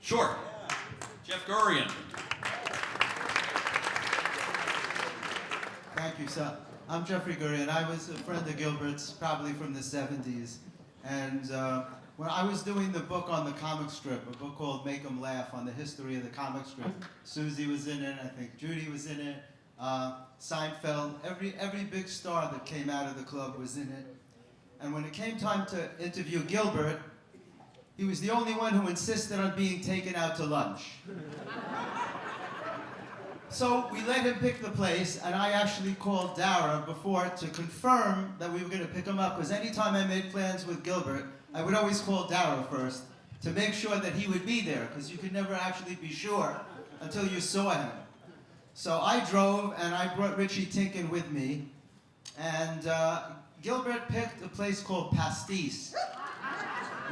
Short. Jeff Gurian. Thank you, sir. I'm Jeffrey Gurian. I was a friend of Gilbert's, probably from the 70s. And when I was doing the book on the comic strip, a book called Make 'em Laugh, on the history of the comic strip, Susie was in it, I think Judy was in it, Seinfeld, every big star that came out of the club was in it. And when it came time to interview Gilbert, he was the only one who insisted on being taken out to lunch. So we let him pick the place, and I actually called Dara before to confirm that we were going to pick him up, because anytime I made plans with Gilbert, I would always call Dara first to make sure that he would be there, because you could never actually be sure until you saw him. So I drove, and I brought Richie Tinkin with me, and Gilbert picked a place called Pastis,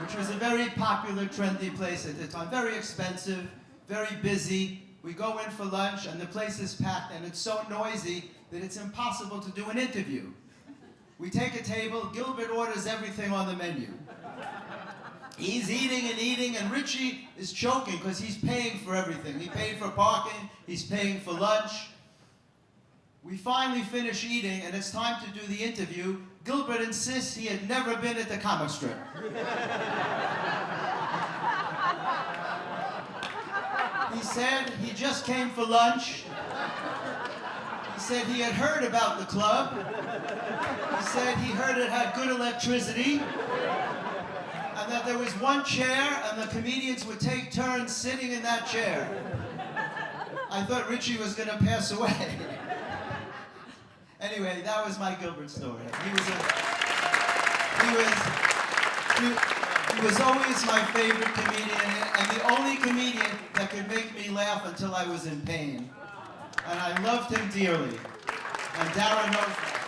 which was a very popular, trendy place at the time. Very expensive, very busy. We go in for lunch, and the place is packed, and it's so noisy that it's impossible to do an interview. We take a table, Gilbert orders everything on the menu. He's eating, and Richie is choking because he's paying for everything. He paid for parking, he's paying for lunch. We finally finish eating, and it's time to do the interview. Gilbert insists he had never been at the comic strip. He said he just came for lunch. He said he had heard about the club. He said he heard it had good electricity, and that there was one chair and the comedians would take turns sitting in that chair. I thought Richie was going to pass away. Anyway, that was my Gilbert story. He was always my favorite comedian, and the only comedian that could make me laugh until I was in pain. And I loved him dearly. And Dara knows that.